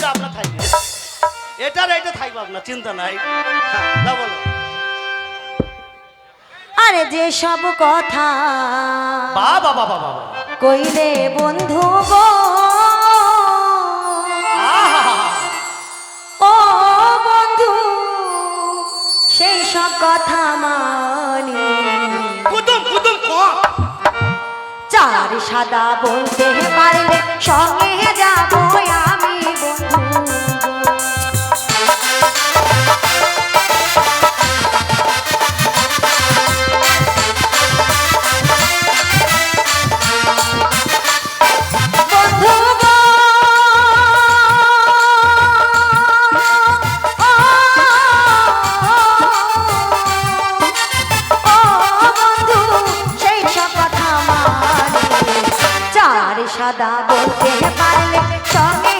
এটা আপনার থাকবে, এটার এইটা থাকবে আপনার, চিন্তা নাই। হ্যাঁ বলো। আরে যে সব কথা বাবা বাবা বাবা কইলে বন্ধু গো, ও বন্ধু সেই সব কথা মানি, কুতুম কুতুম চার সাদা বলতে পারলে সঙ্গে যাবো আমি বন্ধু। সাদা বলতে পারলে সঙ্গে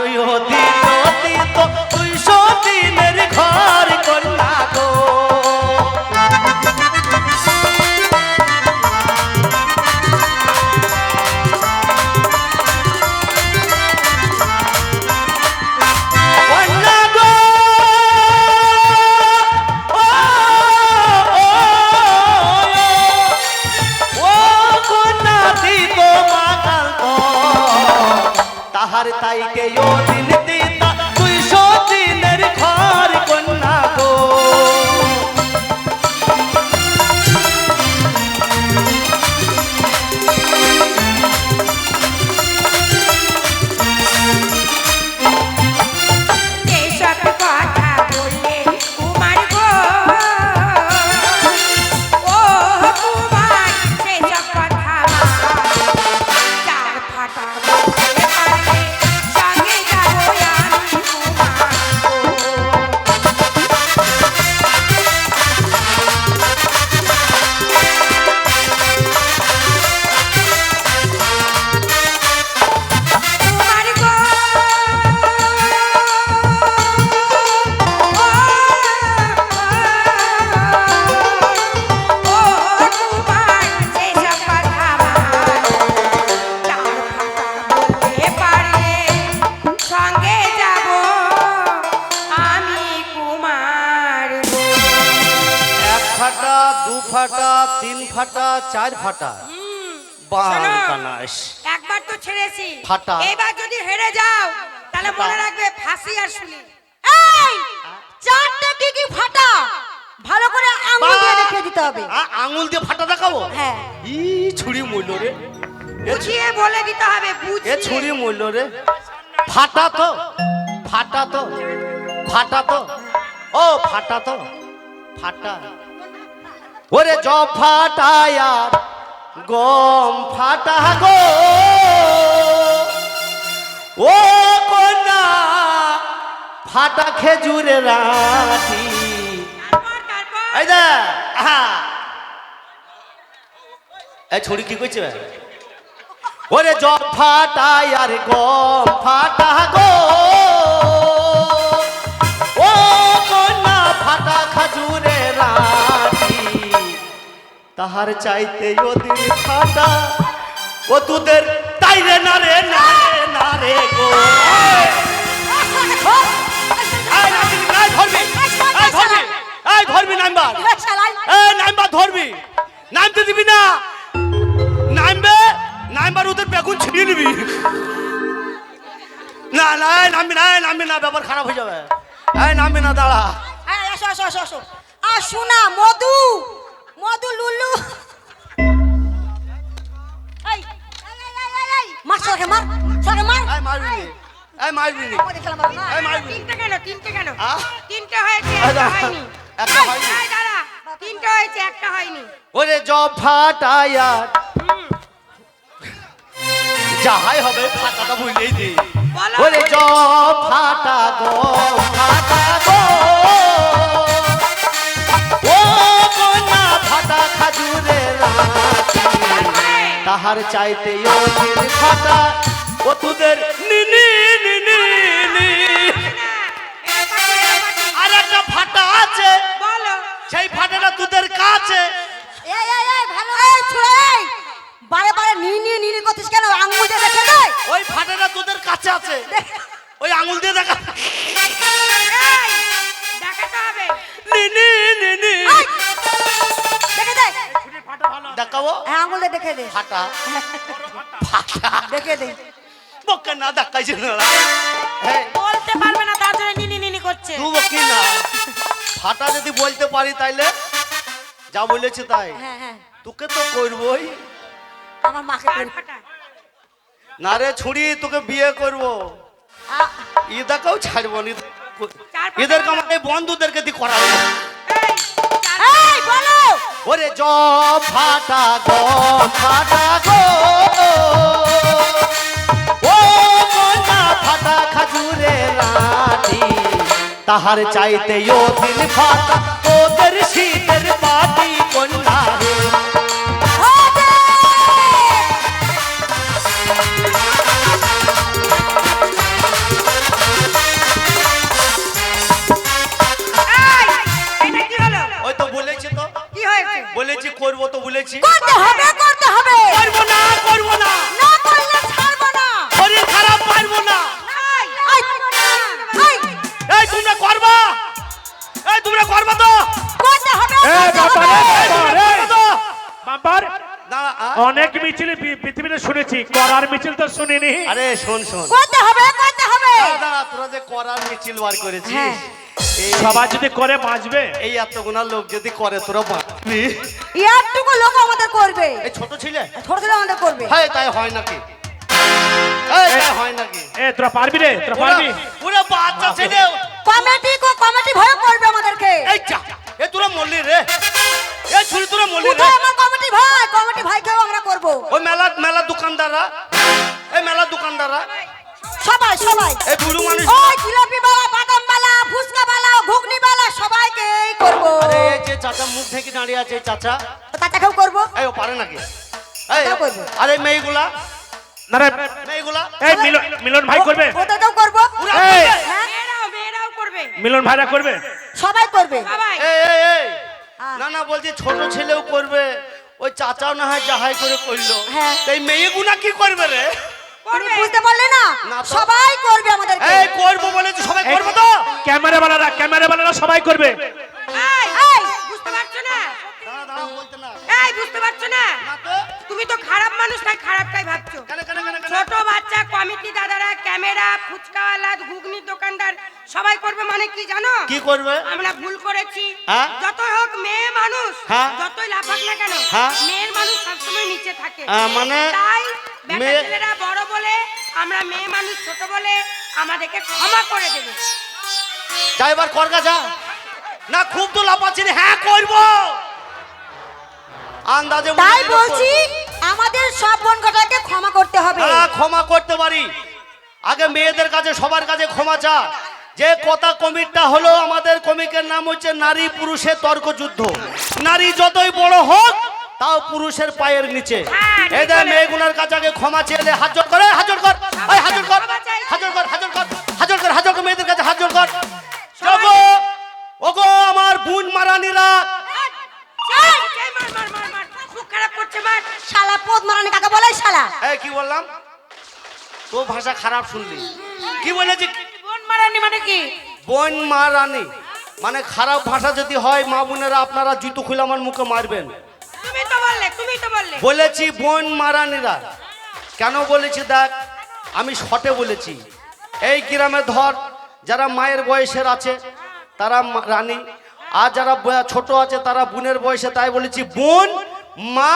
দিত দিত 200 দিনের ঘর কন্যা গো। কন্যা গো, ও কন্যা দিত মাকাল তাহার তাইকে ও দিন দিতা 200 দিনের ঘর কন্যা গো। যেসব কথা বললে কুমার গো, ও কুমার সেসব কথা চার ফাটা বলতে পারলে সঙ্গে যাবো আমি কুমার কুমার গো। ও কুমার সেসব কথা চার ফাটা বলতে পারলে সঙ্গে যাব আমি কুমার গো। 1 ফাটা 2 ফাটা 3 ফাটা 4 ফাটা শোনো, কানাস একবার তো ছেড়েছি, ফাটা। এবার যদি হেরে যাও তাহলে ফাটা। মনে রাখবে ফাঁসি আর শুলি। এই চারটে কি কি ফাটা ভালো করে আঙুল দিয়ে দেখিয়ে দিতে হবে। আঙুল দিয়ে ফাটা দেখাবো? হ্যাঁ, ই ছুরি মইল রে, বুঝিয়ে বলে দিতে হবে, এ বুঝিয়ে। ছুরি মইল রে। ফাটা তো, ফাটা তো, ফাটা তো, ও ফাটা তো, ফাটা। ওরে জব ফাটায়া গম ফাটা গো, ও কন্যা ফাটা খেজুরে রাতি। তারপর এই দে, আহা, এই ছুরি কি কইছে? ওরে জব ফাটাই আর গম ফাটা গো, ও কন্যা ফাটা খাজুরে রাতি। তাহার চাইতে ওদের ফাটা, ও তোদের তাইরে না রে না রে না রে গো। এই নামবি, এই ধরবি, এই ধরবি, এই ধরবি নাম্বার, এই নাম্বার ধরবি, নামতে দিবি না। নামবে, নাম্বার ওদের বেগুন ছিঁড়ে নিবি। না না, এই নামবি না, এই নামবি না, ব্যাপার খারাপ হয়ে যাবে। এই নামবি না, দাঁড়া। আসো আসো আসো আসো। আর শোনা মধু, মধু লুলু। এই মার সরকে মার, সরকে মার। এই মারবি নি, এই মারবি নি, আমাদের খেলা মার না। এই মারবি নি। তিনটে কেন, তিনটে কেন? আহ? তিনটে হয়েছে, এই একটা দাঁড়া, হয়নি। একটা এই, হয়নি। এই দাঁড়া, তিনটে হয়েছে, একটা হয়নি। ওরে জব ফাটায়া যাহাই হবে ফাটাটা ভুলেই দি। বলো। ওরে জব ফাটা গো, ফাটা গো, ও কন্যা ফাটা খাজুরে রাতি। তাহার চাইতে ও দিন ফাটা, ও তোদের নিনি নিনি নি। আর একটা ফাটা আছে, বলো। সেই ফাটাটা তোদের কাছে। ভালো। এই ছোড়া, এই বারে বারে নি করছিস কেন? আঙুল দিয়ে দেখে দে। ওই ফাটাটা তোদের কাছে আছে, ওই আঙুল দিয়ে দেখা। এই, দেখাতে হবে। নিনি নিনি এই, দেখে দে। দেখাবো। হ্যাঁ, আঙুল দিয়ে দেখে দে। ফাটা, ফাটা দেখে দে। বকে না দেখাইছে না। হ্যাঁ, বলতে পারবে না, তার জন্য নিনি করছে। তুই বকি না। ফাটা যদি বলতে পারি তাইলে যা বলেছে তাই। হ্যাঁ হ্যাঁ, তোকে তো করবই। আমার মাকে ফাটা না রে ছুরি, তোকে বিয়ে করবো। ইদাকেও ছাড়বো নি। এদেরকে আমার এই বন্ধুদেরকে দিয়ে করাবো। এই বলো। ওরে জব ফাটা গো, ফাটা গো, ও কন্যা ফাটা খাজুরে রাতি। তাহার চাইতে ও দিন ফাটা, ওদের শীতের পাটি কন্যা রে। বলছি করার মিছিল তো শুনিনি। আরে শোন শোন, করতে হবে করতে হবে। দাদা তোরা যে করার মিছিল বার করেছিস, হ্যাঁ। সবাই যদি করে বাঁচবে। এই এতগুনা লোক যদি করে তোরা বাঁচবি? ইয়ারটুকু লোক আমাদের করবে, এই ছোট ছিলে ছোট ছোট আমাদের করবে। হ্যাঁ তাই হয় নাকি? এই তাই হয় নাকি? এ তোরা পারবি রে, তোরা পারবি? পুরো বাচ্চা ছেলে কমিটি ভয় করবে আমাদেরকে। এই চা এ তোরা মল্লি রে, এ ছুরি তোরা মল্লি রে। কোথায় আমার কমিটি ভাই কেউ আমরা করব। ওই মেলা দোকানদাররা, এই মেলা দোকানদাররা, সবাই সবাই এই বুড়ো মানুষ, ওই জিলাপি বালা, বাদাম বালা, ফুচকা বালা, ঘুগনি বালা সবাইকে করব। আরে এই যে চাচা মুখ থেকে দাঁড়িয়ে আছে, এই চাচা, তাকেও করব। এই ও পারে নাকি? এই তাও করবে। আরে মেয়েগুলা, না রে, মেয়েগুলা এই মিলন ভাই করবে। ওদেরকেও করব। এই হ্যাঁ মেয়েরাও করবে, মিলন ভাইরা করবে। সবাই করবে। সবাই। এই হ্যাঁ। না বলছি ছোট ছেলেও করবে, ওই চাচাও না হয় যাহাই করে করলো, হ্যাঁ। এই মেয়েগুলা কি করবে রে? তুমি বুঝতে পারলে না? না তো। সবাই করবে আমাদেরকে। এই করবো বলেছি, সবাই করবো তো? ক্যামেরাওয়ালারা সবাই করবে। এই, বুঝতে পারছো না? দাঁড়া বলতে না। এই, বুঝতে পারছো না? না তো? তুমি তো খারাপ মানুষ, তাই খারাপটাই ভাবছো। কেন? ছোট বাচ্চা, কমিটি দাদারা, ক্যামেরা, ফুচকাওয়ালা, ঘুগনির দোকানদার সবাই করবে মানে কি জানো? কি করবে? আমরা ভুল করেছি। হ্যাঁ? যতই হোক মেয়ে মানুষ, হ্যাঁ? যতই লাফাক না কেন, হ্যাঁ? মেয়ের মানুষ সবসময় নিচে থাকে। মানে তাই বেটা মেয়ে- ছেলেরা বড় বলে, আমরা মেয়ে মানুষ ছোট বলে আমাদেরকে ক্ষমা করে দেবে। যা এবার করগা যা। না খুব তো লাফাচ্ছি রে, হ্যাঁ করবো আন্দাজে বলে তাই দিলে বলছি করবো। আমাদের সব বোনটাকে ক্ষমা করতে হবে। হ্যাঁ ক্ষমা করতে পারি, আগে মেয়েদের কাছে সবার কাছে ক্ষমা চা। যে কথা কমিটটা হলো, আমাদের কমিকের নাম হচ্ছে নারী পুরুষের তর্ক যুদ্ধ। নারী যতই বড় হোক তাও পুরুষের পায়ের নিচে। হ্যাঁ, ঠিক এদের বলেছ। মেয়েগুলোর কাছে আগে ক্ষমা চেয়ে হাত জোর করে, হাত জোর কর, এই হাত জোর কর, হাত জোর কর, হাত জোর কর, হাত জোর কর, হাত জোর কর, মেয়েদের কাছে হাত জোর কর। ওগো ওগো আমার বোন মারানিরা, এই, মার, খুব খারাপ করছে, মার। শালা পোদ মারানি কাকে বলে শালা? এই কি বললাম? তো ভাষা খারাপ শুনলি? কি বলেছি? বোন মারানি মানে কি? বোন মারানি মানে খারাপ ভাষা যদি হয়, মা বোনেরা আপনারা জুতো খুলে আমার মুখে মারবেন। তুমি তো বললে। বলেছি বোন মারানিরা। কেন বলেছি দেখ, আমি শটে বলেছি। এই গ্রামে ধর যারা মায়ের বয়সের আছে তারা রানী, আর যারা ছোট আছে তারা বোনের বয়সে, তাই বলেছি বোন মা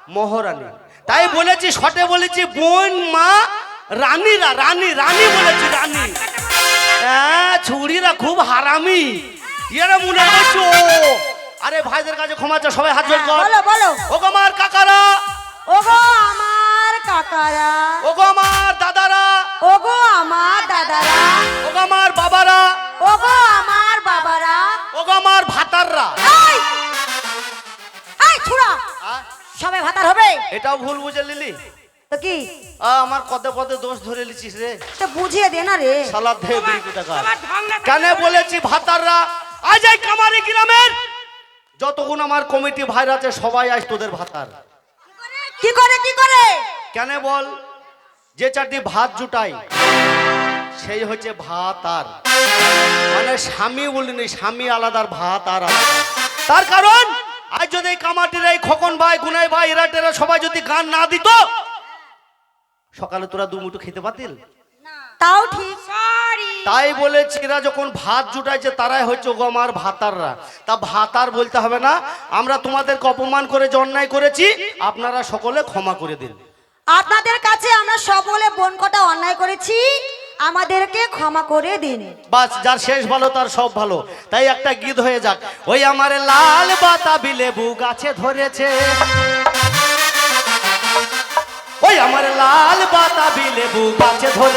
মহারানী। তাই বলেছি শটে বলেছি বোন মা রানীরা, রানী বলেছি, রানী। হ্যাঁ ছুরিরা খুব হারামি, এরা মনে করছো। আরে ভাইদের কাছে ক্ষমা চা, সবাই হাত জোড় কর। বলো বলো। ওগো আমার কাকারা, ওগো আমার কাকারা, ওগো আমার দাদারা, ওগো আমার দাদারা, ওগো আমার বাবারা, ওগো আমার বাবারা, ওগো আমার ভাতাররা। এই এই ছুড়া সবাই ভাতার হবে? এটাও ভুল বুঝে নিলি? তো কি আমার কদে পদে দোষ ধরে লিছিস রে, তো বুঝিয়ে দে না রে। শালা ধে বিড়ি কোথাকার। তোমার ঢং না কেন বলেছি ভাতাররা? আজ এই কামারি গ্রামের যতক্ষণ আমার কমিটি ভাইরা আছে সবাই আজ তোদের ভাতার। কি করে কেন বল? যে চারটি ভাত জুটাই সেই হচ্ছে ভাতার, মানে স্বামী বলিনি, স্বামী আলাদার ভাত আর আলাদা। তার কারণ আজ যদি এই কামাটির এই খোকন ভাই, গুনাই ভাই, এরা টেরা সবাই যদি গান না দিত, সকালে তোরা দুমুঠো খেতে পাতিল? তাও ঠিক। সরি। তাই বলেছি এরা যখন ভাত জুটাইছে তারাই হচ্ছে ওগো আমার ভাতাররা। তা ভাতার বলতে হবে না। আমরা তোমাদেরকে অপমান করে যে অন্যায় করেছি আপনারা সকলে ক্ষমা করে দিন। আপনাদের কাছে আমরা সকলে বোন কটা অন্যায় করেছি, আমাদেরকে ক্ষমা করে দিন। বাস, যার শেষ ভালো তার সব ভালো। তাই একটা গীত হয়ে যাক। ওই আমার লাল বাতাবি লেবু গাছে ধরেছে, ওই আমার লাল বাতাবি লেবু গাছে ধরে